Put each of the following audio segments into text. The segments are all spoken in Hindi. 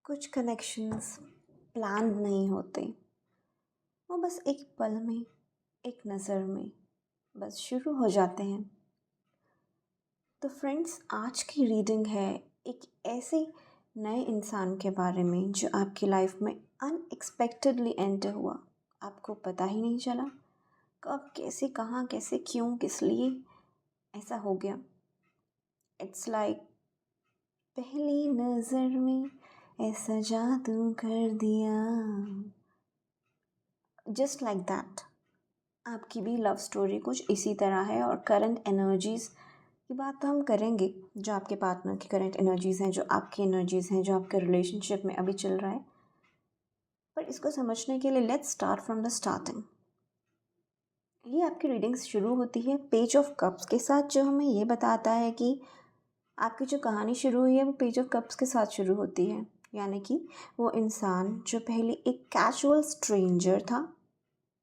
कुछ कनेक्शंस प्लान नहीं होते। वो बस एक पल में, एक नज़र में बस शुरू हो जाते हैं। तो फ्रेंड्स, आज की रीडिंग है एक ऐसे नए इंसान के बारे में जो आपकी लाइफ में अनएक्सपेक्टेडली एंटर हुआ। आपको पता ही नहीं चला कब, कैसे, कहाँ, कैसे, क्यों, किस लिए ऐसा हो गया। इट्स लाइक पहली नज़र में ऐसा जादू कर दिया। जस्ट लाइक दैट आपकी भी लव स्टोरी कुछ इसी तरह है। और करंट एनर्जीज़ की बात तो हम करेंगे, जो आपके पार्टनर की करंट एनर्जीज़ हैं, जो आपकी एनर्जीज़ हैं, जो आपके रिलेशनशिप में अभी चल रहा है। पर इसको समझने के लिए let's start from the starting. ये आपकी रीडिंग्स शुरू होती है पेज ऑफ कप्स के साथ, जो हमें ये बताता है कि आपकी जो कहानी शुरू हुई है वो पेज ऑफ कप्स के साथ शुरू होती है। यानी कि वो इंसान जो पहले एक कैजुअल स्ट्रेंजर था,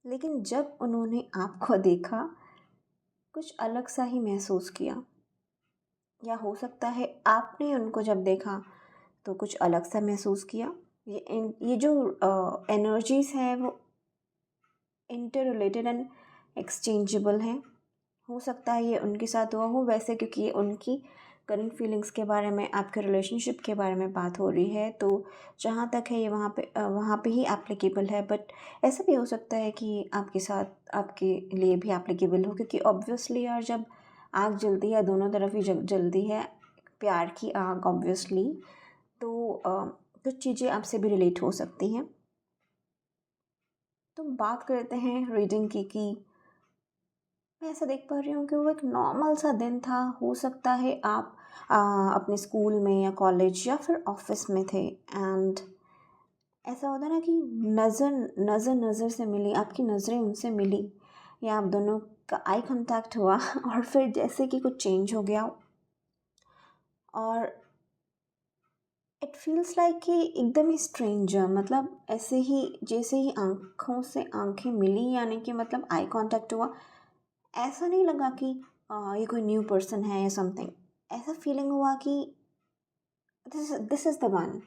लेकिन जब उन्होंने आपको देखा कुछ अलग सा ही महसूस किया। या हो सकता है आपने उनको जब देखा तो कुछ अलग सा महसूस किया। ये जो एनर्जीज़ हैं वो इंटर रिलेटेड एंड एक्सचेंजेबल हैं। हो सकता है ये उनके साथ हुआ हो वैसे, क्योंकि ये उनकी करंट फीलिंग्स के बारे में, आपके रिलेशनशिप के बारे में बात हो रही है। तो जहाँ तक है ये वहाँ पे ही एप्लीकेबल है। बट ऐसा भी हो सकता है कि आपके साथ, आपके लिए भी एप्लीकेबल हो, क्योंकि ऑब्वियसली यार, जब आग जलती है दोनों तरफ ही जलती है, प्यार की आग ऑब्वियसली। तो कुछ चीज़ें आपसे भी रिलेट हो सकती हैं। तो बात करते हैं रीडिंग की कि मैं ऐसा देख पा रही हूँ कि वो एक नॉर्मल सा दिन था। हो सकता है आप अपने स्कूल में या कॉलेज या फिर ऑफिस में थे, एंड ऐसा होता है ना कि नज़र नज़र नज़र से मिली, आपकी नज़रें उनसे मिली, या आप दोनों का आई कांटेक्ट हुआ और फिर जैसे कि कुछ चेंज हो गया। और इट फील्स लाइक कि एकदम ही स्ट्रेंजर, मतलब ऐसे ही जैसे ही आँखों से आँखें मिली, यानी कि मतलब आई कांटेक्ट हुआ, ऐसा नहीं लगा कि ये कोई न्यू पर्सन है या समथिंग। ऐसा फीलिंग हुआ कि दिस इज़ द वन।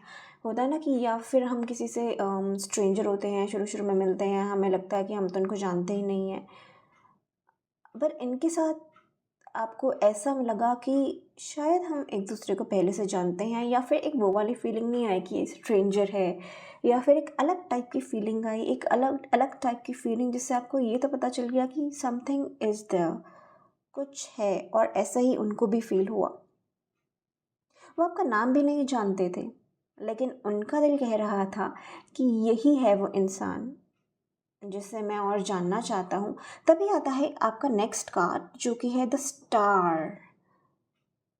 होता है ना कि या फिर हम किसी से स्ट्रेंजर होते हैं, शुरू शुरू में मिलते हैं, हमें लगता है कि हम तो इनको जानते ही नहीं हैं, पर इनके साथ आपको ऐसा लगा कि शायद हम एक दूसरे को पहले से जानते हैं, या फिर एक वो वाली फीलिंग नहीं आई कि स्ट्रेंजर है, या फिर एक अलग टाइप की फीलिंग आई, एक अलग अलग टाइप की फीलिंग जिससे आपको ये तो पता चल गया कि समथिंग इज़ देयर, कुछ है। और ऐसा ही उनको भी फील हुआ। वो आपका नाम भी नहीं जानते थे, लेकिन उनका दिल कह रहा था कि यही है वो इंसान जिसे मैं और जानना चाहता हूँ। तभी आता है आपका नेक्स्ट कार्ड, जो कि है द स्टार।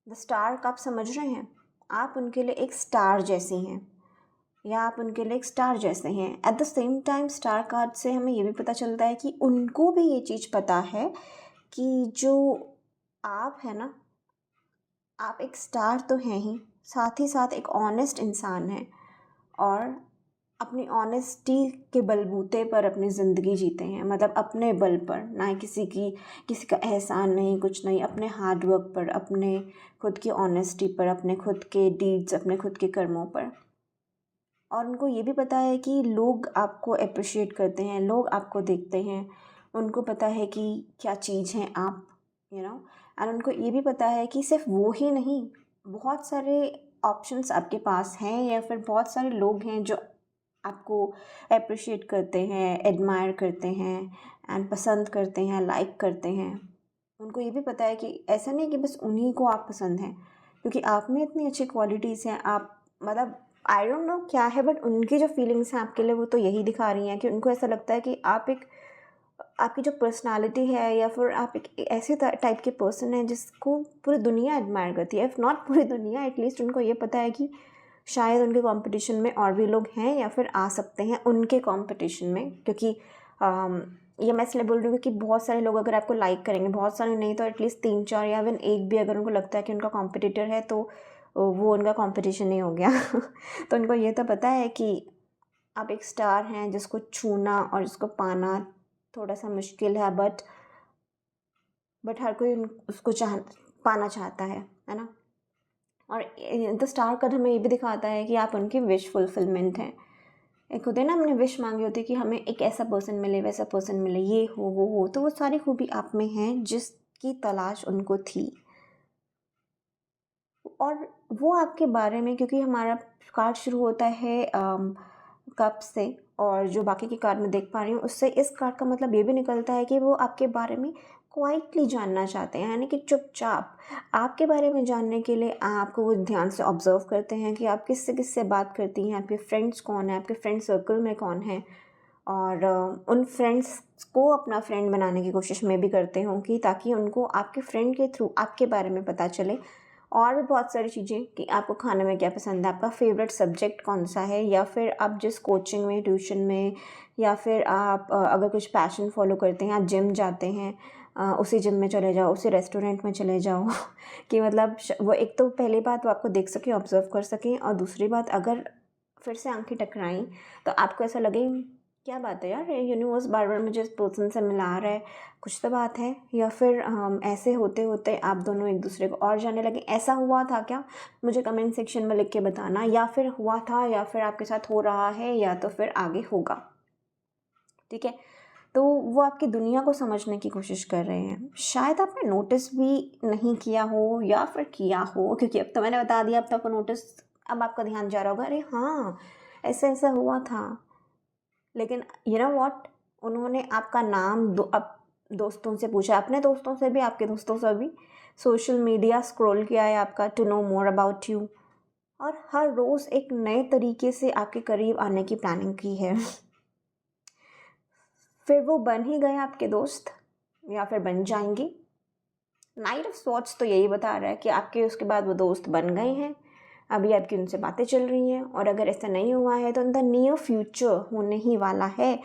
द स्टार का आप समझ रहे हैं, आप उनके लिए एक स्टार जैसी हैं, या आप उनके लिए एक स्टार जैसे हैं। At the same time star card से हमें ये भी पता चलता है कि उनको भी ये चीज़ पता है कि जो आप है ना, आप एक स्टार तो हैं ही, साथ ही साथ एक ऑनेस्ट इंसान हैं, और अपनी ऑनेस्टी के बलबूते पर अपनी ज़िंदगी जीते हैं। मतलब अपने बल पर, ना किसी का एहसान नहीं, कुछ नहीं, अपने हार्ड वर्क पर, अपने खुद की ऑनेस्टी पर, अपने खुद के डीड्स, अपने खुद के कर्मों पर। और उनको ये भी पता है कि लोग आपको अप्रिशिएट करते हैं, लोग आपको देखते हैं, उनको पता है कि क्या चीज़ हैं आप, एंड उनको ये भी पता है कि सिर्फ वो ही नहीं, बहुत सारे ऑप्शंस आपके पास हैं, या फिर बहुत सारे लोग हैं जो आपको अप्रिशिएट करते हैं, एडमायर करते हैं, एंड पसंद करते हैं, लाइक करते हैं। उनको ये भी पता है कि ऐसा नहीं कि बस उन्हीं को आप पसंद हैं, क्योंकि आप में इतनी अच्छी क्वालिटीज़ हैं। आप मतलब आई डोंट नो क्या है, बट उनकी जो फीलिंग्स हैं आपके लिए वो तो यही दिखा रही हैं कि उनको ऐसा लगता है कि आप एक, आपकी जो पर्सनालिटी है, या फिर आप एक ऐसे टाइप के पर्सन हैं जिसको पूरी दुनिया एडमायर करती है। इफ़ नॉट पूरी दुनिया, एटलीस्ट उनको ये पता है कि शायद उनके कंपटीशन में और भी लोग हैं, या फिर आ सकते हैं उनके कंपटीशन में। क्योंकि ये मैं इसलिए बोल रही हूँ कि बहुत सारे लोग अगर आपको लाइक करेंगे, बहुत सारे नहीं तो एटलीस्ट 3-4, या इवन एक भी अगर उनको लगता है कि उनका कॉम्पिटिटर है, तो वो उनका कंपटीशन ही हो गया। तो उनको ये तो पता है कि आप एक स्टार हैं जिसको छूना और जिसको पाना थोड़ा सा मुश्किल है, बट हर कोई उसको पाना चाहता है ना। और द स्टार कार्ड हमें ये भी दिखाता है कि आप उनकी विश फुलफिलमेंट हैं। एक होते हैं ना, हमने विश मांगी होती है कि हमें एक ऐसा पर्सन मिले, वैसा पर्सन मिले, ये हो वो हो, तो वो सारी खूबी आप में हैं जिसकी तलाश उनको थी। और वो आपके बारे में, क्योंकि हमारा कार्ड शुरू होता है कप से, और जो बाकी के कार्ड में देख पा रही हूँ उससे इस कार्ड का मतलब ये भी निकलता है कि वो आपके बारे में क्वाइटली जानना चाहते हैं, यानी कि चुपचाप आपके बारे में जानने के लिए आपको वो ध्यान से ऑब्जर्व करते हैं कि आप किससे किससे बात करती हैं, आपके फ्रेंड्स कौन है, आपके फ्रेंड सर्कल में कौन है, और उन फ्रेंड्स को अपना फ्रेंड बनाने की कोशिश में भी करते होंगी ताकि उनको आपके फ्रेंड के थ्रू आपके बारे में पता चले। और भी बहुत सारी चीज़ें कि आपको खाने में क्या पसंद है, आपका फेवरेट सब्जेक्ट कौन सा है, या फिर आप जिस कोचिंग में, ट्यूशन में, या फिर आप अगर कुछ पैशन फॉलो करते हैं, आप जिम जाते हैं, उसी जिम में चले जाओ, उसी रेस्टोरेंट में चले जाओ कि मतलब वो एक तो पहली बात वो आपको देख सकें, ऑब्जर्व कर सकें, और दूसरी बात अगर फिर से आंखें टकराएं तो आपको ऐसा लगे क्या बात है यार, ये यूनिवर्स बार बार मुझे इस पर्सन से मिला रहा है, कुछ तो बात है। या फिर ऐसे होते होते आप दोनों एक दूसरे को और जानने लगे, ऐसा हुआ था क्या, मुझे कमेंट सेक्शन में लिख के बताना, या फिर हुआ था, या फिर आपके साथ हो रहा है, या तो फिर आगे होगा। ठीक है, तो वो आपकी दुनिया को समझने की कोशिश कर रहे हैं। शायद आपने नोटिस भी नहीं किया हो, या फिर किया हो, क्योंकि अब तो मैंने बता दिया, अब तो आपको नोटिस, अब आपका ध्यान जा रहा होगा, अरे हाँ ऐसा ऐसा हुआ था। लेकिन यू नो व्हाट, उन्होंने आपका नाम अब दोस्तों से पूछा, अपने दोस्तों से भी, आपके दोस्तों से भी, सोशल मीडिया स्क्रॉल किया है आपका to know more about you, और हर रोज़ एक नए तरीके से आपके करीब आने की प्लानिंग की है। फिर वो बन ही गए आपके दोस्त, या फिर बन जाएंगे। नाइट ऑफ स्वॉर्ड्स तो यही बता रहा है कि आपके उसके बाद वो दोस्त बन गए हैं, अभी आपकी उनसे बातें चल रही हैं, और अगर ऐसा नहीं हुआ है तो इन द नियर फ्यूचर होने ही वाला है।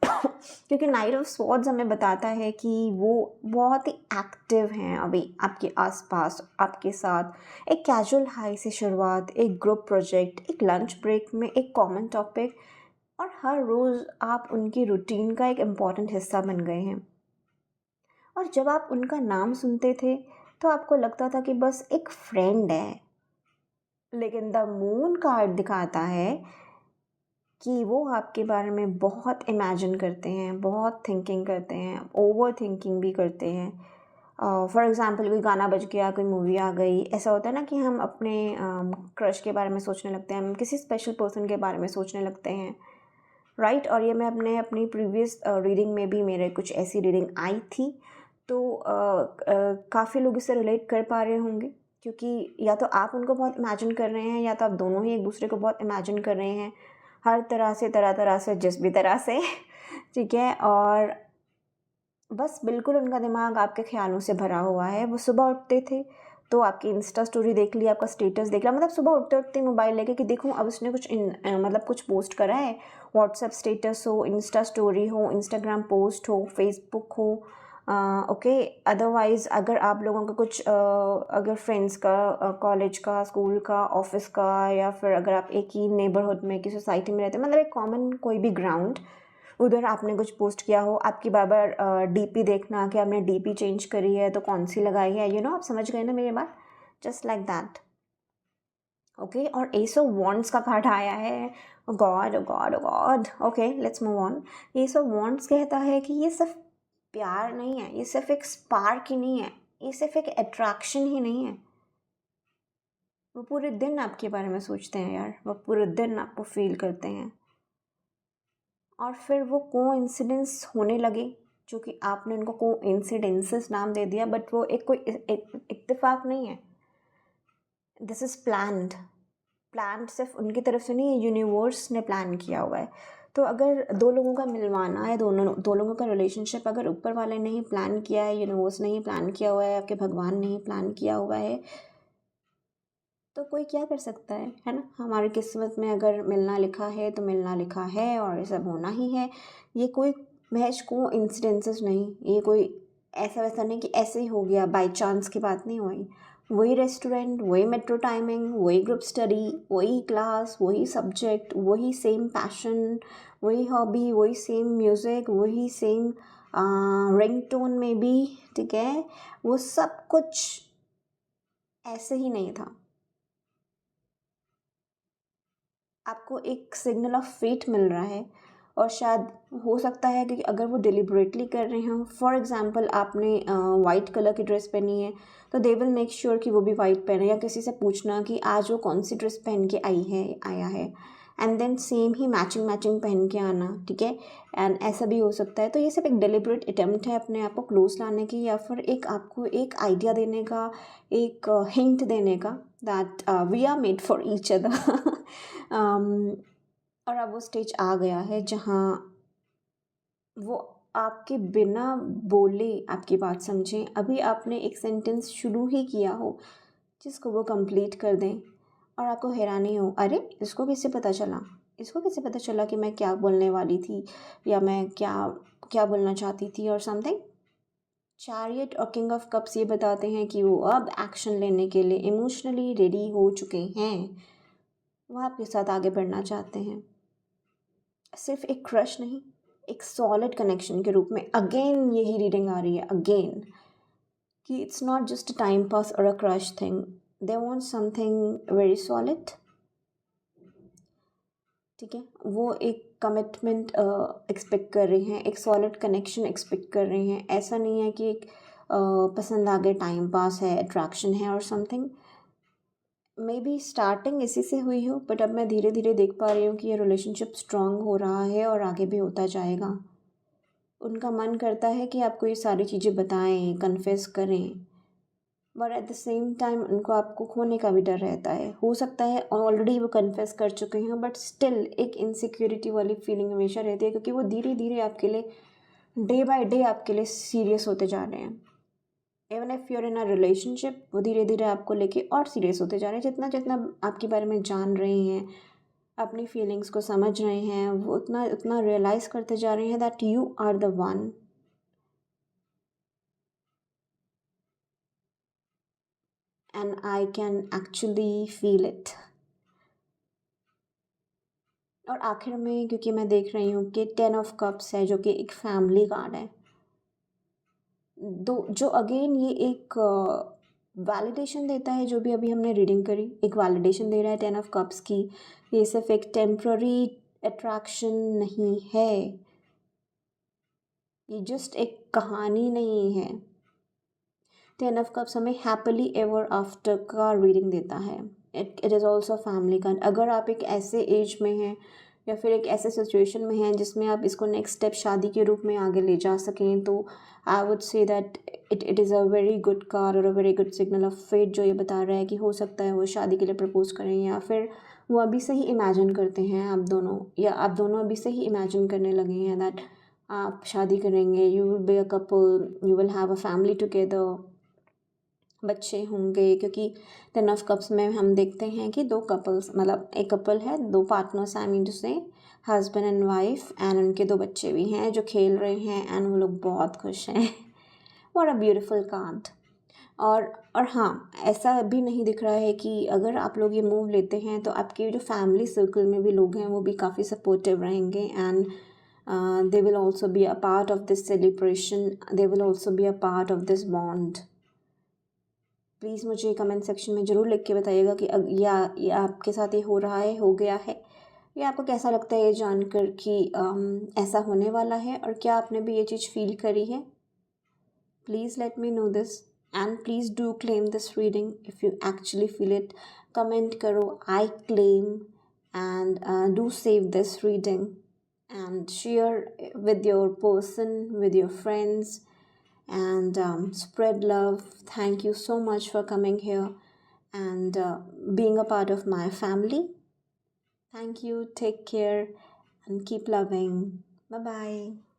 क्योंकि नाइट ऑफ स्वॉर्ड्स हमें बताता है कि वो बहुत ही एक्टिव हैं अभी आपके आसपास, आपके साथ। एक कैजुअल हाई से शुरुआत, एक ग्रुप प्रोजेक्ट, एक लंच ब्रेक में एक कॉमन टॉपिक, और हर रोज़ आप उनकी रूटीन का एक इम्पॉर्टेंट हिस्सा बन गए हैं। और जब आप उनका नाम सुनते थे तो आपको लगता था कि बस एक फ्रेंड है, लेकिन द मून कार्ड दिखाता है कि वो आपके बारे में बहुत इमेजिन करते हैं, बहुत थिंकिंग करते हैं, ओवर थिंकिंग भी करते हैं। फॉर एग्ज़ाम्पल कोई गाना बज गया, कोई मूवी आ गई, ऐसा होता है ना कि हम अपने क्रश के बारे में सोचने लगते हैं, हम किसी स्पेशल पर्सन के बारे में सोचने लगते हैं, राइट। और ये मैं अपनी प्रीवियस रीडिंग में भी मेरे कुछ ऐसी रीडिंग आई थी, तो काफ़ी लोग इससे रिलेट कर पा रहे होंगे, क्योंकि या तो आप उनको बहुत इमेजिन कर रहे हैं, या तो आप दोनों ही एक दूसरे को बहुत इमेजिन कर रहे हैं, हर तरह से, तरह तरह से, जिस भी तरह से। ठीक है, और बस बिल्कुल उनका दिमाग आपके ख्यालों से भरा हुआ है। वो सुबह उठते थे तो आपकी इंस्टा स्टोरी देख ली, आपका स्टेटस देख लिया, मतलब सुबह उठते उठते मोबाइल लेके कि देखूँ अब उसने कुछ मतलब कुछ पोस्ट करा है, व्हाट्सएप स्टेटस हो, इंस्टा स्टोरी हो, इंस्टाग्राम पोस्ट हो, फेसबुक हो, ओके। अदरवाइज़ अगर आप लोगों का कुछ अगर फ्रेंड्स का, कॉलेज का, स्कूल का, ऑफिस का, या फिर अगर आप एक ही नेबरहुड में, की सोसाइटी में रहते हैं, मतलब एक कॉमन कोई भी ग्राउंड, उधर आपने कुछ पोस्ट किया हो, आपकी बार बार डीपी देखना कि आपने डीपी चेंज करी है तो कौन सी लगाई है, यू नो, आप समझ गए ना मेरी बात, जस्ट लाइक दैट। ओके, और एस ऑफ वॉन्ड्स का कार्ड आया है, God God God, okay let's move on. S of wands कहता है कि ये सिर्फ प्यार नहीं है, ये सिर्फ एक स्पार्क ही नहीं है, ये सिर्फ एक अट्रैक्शन ही नहीं है। वो पूरे दिन आपके बारे में सोचते हैं यार, वो पूरे दिन आपको फील करते हैं, और फिर वो कोइंसिडेंस होने लगे, जो कि आपने उनको कोइंसिडेंसेस नाम दे दिया, बट वो एक कोई इत्तेफाक नहीं है, दिस इज़ प्लान्ड। प्लान सिर्फ उनकी तरफ से नहीं है, यूनिवर्स ने प्लान किया हुआ है। तो अगर दो लोगों का मिलवाना है, दो लोगों का रिलेशनशिप अगर ऊपर वाले ने ही प्लान किया है, यूनिवर्स ने ही प्लान किया हुआ है, आपके भगवान ने ही प्लान किया हुआ है, तो कोई क्या कर सकता है ना। हमारी किस्मत में अगर मिलना लिखा है तो मिलना लिखा है, और ये सब होना ही है। ये कोई महज कोइंसिडेंसेस नहीं, ये कोई ऐसा वैसा नहीं कि ऐसे ही हो गया, बाय चांस की बात नहीं हुई। वही रेस्टोरेंट, वही मेट्रो टाइमिंग, वही ग्रुप स्टडी, वही क्लास, वही सब्जेक्ट, वही सेम पैशन, वही हॉबी, वही सेम म्यूज़िक, वही सेम रिंगटोन में भी, ठीक है। वो सब कुछ ऐसे ही नहीं था, आपको एक सिग्नल ऑफ फेट मिल रहा है। और शायद हो सकता है कि अगर वो डिलिबरेटली कर रहे हों, फॉर एग्ज़ाम्पल आपने वाइट कलर की ड्रेस पहनी है तो दे विल मेक श्योर कि वो भी वाइट पहने, या किसी से पूछना कि आज वो कौन सी ड्रेस पहन के आया है, एंड देन सेम ही मैचिंग मैचिंग पहन के आना, ठीक है। एंड ऐसा भी हो सकता है। तो ये सब एक डिलिबरेट अटेम्प्ट है अपने आप को क्लोज लाने की, या फिर एक आपको एक आइडिया देने का, एक हिंट देने का that we are made for each other. और अब वो स्टेज आ गया है जहाँ वो आपके बिना बोले आपकी बात समझें। अभी आपने एक सेंटेंस शुरू ही किया हो जिसको वो कंप्लीट कर दें और आपको हैरानी हो, अरे इसको कैसे पता चला, इसको कैसे पता चला कि मैं क्या बोलने वाली थी, या मैं क्या क्या बोलना चाहती थी और समथिंग। चैरियट और किंग ऑफ कप्स ये बताते हैं कि वो अब एक्शन लेने के लिए इमोशनली रेडी हो चुके हैं। वो आपके साथ आगे बढ़ना चाहते हैं, सिर्फ एक क्रश नहीं, एक सॉलिड कनेक्शन के रूप में। अगेन यही रीडिंग आ रही है अगेन, कि it's not just a time pass और a crush thing, they want something very solid, ठीक है। वो एक कमिटमेंट एक्सपेक्ट कर रहे हैं, एक सॉलिड कनेक्शन एक्सपेक्ट कर रहे हैं। ऐसा नहीं है कि एक पसंद आ गए, टाइम पास है, अट्रैक्शन है और समथिंग। मे बी स्टार्टिंग इसी से हुई हो, बट अब मैं धीरे धीरे देख पा रही हूँ कि ये रिलेशनशिप स्ट्रांग हो रहा है और आगे भी होता जाएगा। उनका मन करता है कि आपको ये सारी चीज़ें बताएं, कन्फेस करें, but at the same time उनको आपको खोने का भी डर रहता है। हो सकता है ऑलरेडी वो कन्फेस कर चुके हैं, बट स्टिल एक इनसिक्योरिटी वाली फीलिंग हमेशा रहती है, क्योंकि वो धीरे धीरे आपके लिए, डे बाय डे आपके लिए सीरियस होते जा रहे हैं। Even if you're in a relationship, वो धीरे धीरे आपको लेके और सीरियस होते जा रहे हैं। जितना जितना आपके बारे में जान रहे हैं, अपनी फीलिंग्स को समझ रहे हैं, वो उतना उतना रियलाइज़ करते जा रहे हैं that you are the one, and I can actually feel it. और आखिर में, क्योंकि मैं देख रही हूँ कि 10 ऑफ कप्स है जो कि एक फैमिली कार्ड है, दो जो अगेन ये एक वैलिडेशन देता है, जो भी अभी हमने रीडिंग करी एक वैलिडेशन दे रहा है 10 ऑफ कप्स की। ये सिर्फ एक टेम्प्ररी अट्रैक्शन नहीं है, ये जस्ट एक कहानी नहीं है। 10 ऑफ कप्स हमें हैप्पीली एवर आफ्टर का रीडिंग देता है। It is also family card. अगर आप एक ऐसे एज में हैं या फिर एक ऐसे सिचुएशन में हैं जिसमें आप इसको नेक्स्ट स्टेप शादी के रूप में आगे ले जा सकें, तो I would say that it is a very good card और a very good signal of fate, जो ये बता रहा है कि हो सकता है वो शादी के लिए प्रपोज करें, या फिर वो अभी से ही इमेजिन करते हैं आप दोनों, या आप दोनों अभी से ही इमेजिन करने लगे हैं दैट आप शादी करेंगे, you will be a couple, you will have a family together, बच्चे होंगे। क्योंकि 10 ऑफ कप्स में हम देखते हैं कि दो कपल्स, मतलब एक कपल है, दो पार्टनर्स, आई मीन टू से हस्बैंड एंड वाइफ, एंड उनके दो बच्चे भी हैं जो खेल रहे हैं, एंड वो लोग बहुत खुश हैं। What a beautiful card. और हाँ, ऐसा भी नहीं दिख रहा है कि अगर आप लोग ये मूव लेते हैं तो आपके जो फैमिली सर्कल में भी लोग हैं वो भी काफ़ी सपोर्टिव रहेंगे, and they will also be a part of this celebration, they will also be a part of this bond. Please मुझे कमेंट सेक्शन में ज़रूर लिख के बताइएगा कि या आपके साथ ये हो रहा है, हो गया है, या आपको कैसा लगता है ये जानकर कि ऐसा होने वाला है, और क्या आपने भी ये चीज़ फील करी है। Please let me know this, and please do claim this reading if you actually feel it. Comment करो I claim, and do save this reading and share with your person, with your friends, and spread love. Thank you so much for coming here and being a part of my family. Thank you. Take care and keep loving. Bye bye.